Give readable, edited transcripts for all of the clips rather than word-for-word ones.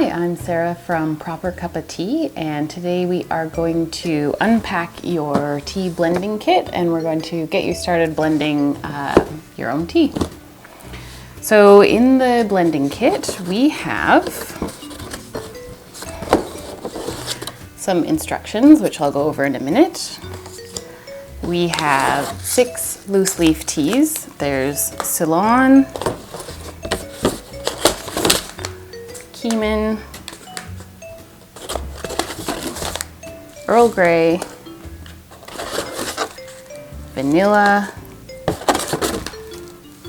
Hi, I'm Sarah from Proper Cuppa Tea, and today we are going to unpack your tea blending kit and we're going to get you started blending your own tea. So in the blending kit we have some instructions, which I'll go over in a minute. We have 6 loose leaf teas. There's Ceylon, Cumin, Earl Grey, vanilla,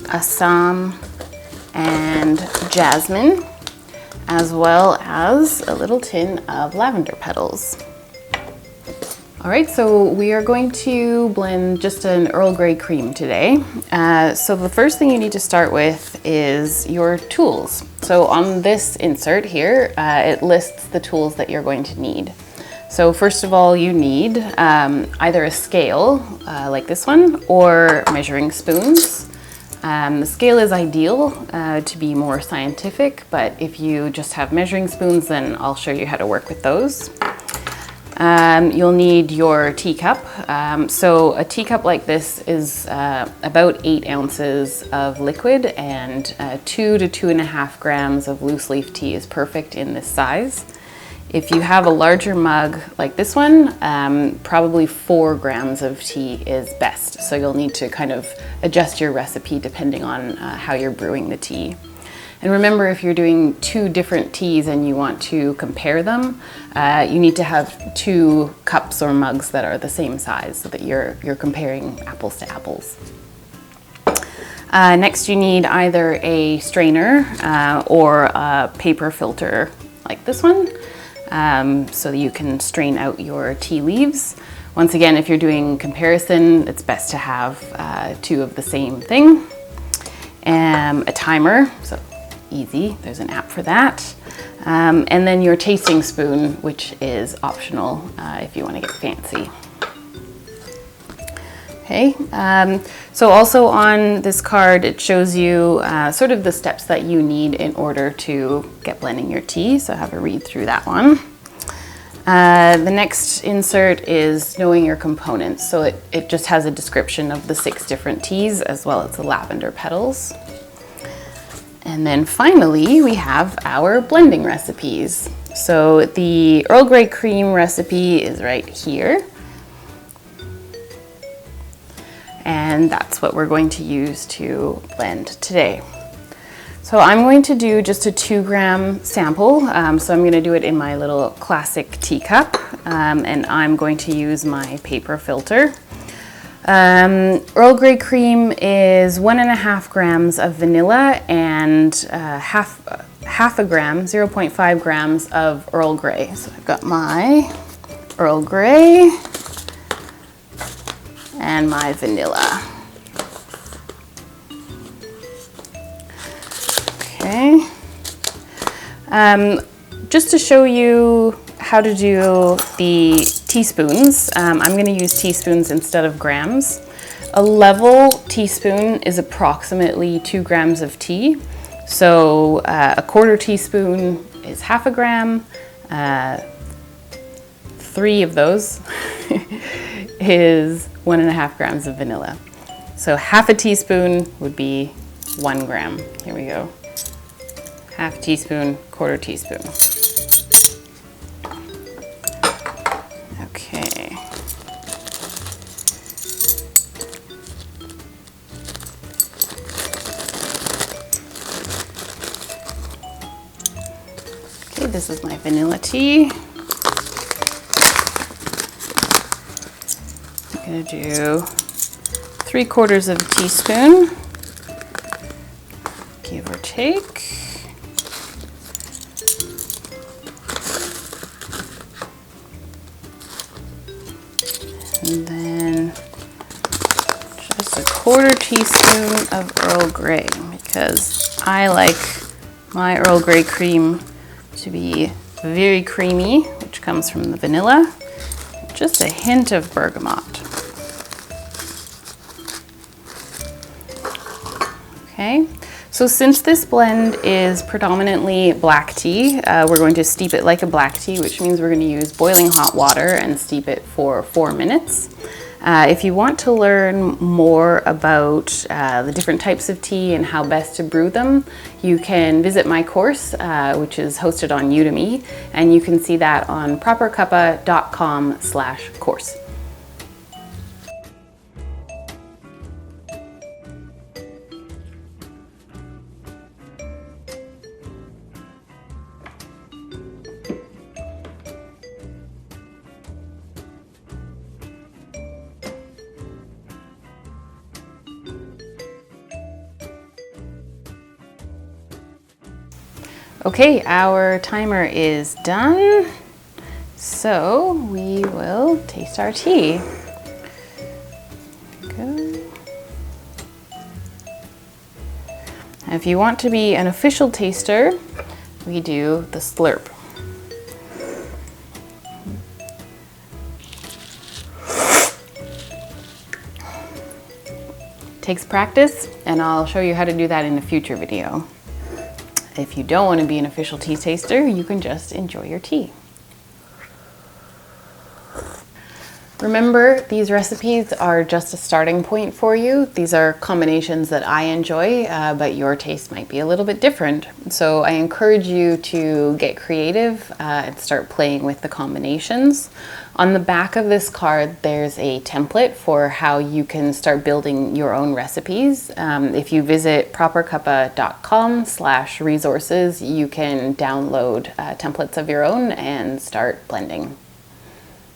Assam, and jasmine, as well as a little tin of lavender petals. All right, so we are going to blend just an Earl Grey cream today. So the first thing you need to start with is your tools. So on this insert here, it lists the tools that you're going to need. So first of all, you need either a scale, like this one, or measuring spoons. The scale is ideal to be more scientific, but if you just have measuring spoons, then I'll show you how to work with those. You'll need your teacup. So a teacup like this is about 8 ounces of liquid, and 2 to 2.5 grams of loose leaf tea is perfect in this size. If you have a larger mug like this one, probably 4 grams of tea is best. So you'll need to kind of adjust your recipe depending on how you're brewing the tea. And remember, if you're doing 2 different teas and you want to compare them, you need to have 2 cups or mugs that are the same size so that you're comparing apples to apples. Next, you need either a strainer or a paper filter like this one, so that you can strain out your tea leaves. Once again, if you're doing comparison, it's best to have 2 of the same thing. A timer, so easy, there's an app for that. And then your tasting spoon, which is optional if you want to get fancy. Okay, so also on this card it shows you sort of the steps that you need in order to get blending your tea, so have a read through that one. The next insert is knowing your components, so it just has a description of the 6 different teas as well as the lavender petals. And then finally, we have our blending recipes. So the Earl Grey cream recipe is right here. And that's what we're going to use to blend today. So I'm going to do just a 2-gram sample. So I'm going to do it in my little classic teacup. And I'm going to use my paper filter. Earl Grey cream is 1.5 grams of vanilla and half a gram, 0.5 grams of Earl Grey. So I've got my Earl Grey and my vanilla. Okay. Just to show you how to do the teaspoons, I'm going to use teaspoons instead of grams. A level teaspoon is approximately 2 grams of tea. So a 1/4 teaspoon is 1/2 gram. 3 of those is 1.5 grams of vanilla. So 1/2 teaspoon would be 1 gram. Here we go. 1/2 teaspoon, 1/4 teaspoon. Okay. Okay, this is my vanilla tea. I'm gonna do 3/4 of a teaspoon, give or take. And then just a 1/4 teaspoon of Earl Grey, because I like my Earl Grey cream to be very creamy, which comes from the vanilla. Just a hint of bergamot. Okay, So since this blend is predominantly black tea, we're going to steep it like a black tea, which means we're going to use boiling hot water and steep it for 4 minutes. If you want to learn more about the different types of tea and how best to brew them, you can visit my course, which is hosted on Udemy, and you can see that on propercuppa.com/course. Okay, our timer is done, so we will taste our tea. Go. If you want to be an official taster, we do the slurp. Takes practice, and I'll show you how to do that in a future video. If you don't want to be an official tea taster, you can just enjoy your tea. Remember, these recipes are just a starting point for you. These are combinations that I enjoy, but your taste might be a little bit different. So I encourage you to get creative and start playing with the combinations. On the back of this card, there's a template for how you can start building your own recipes. If you visit propercuppa.com/resources, you can download templates of your own and start blending.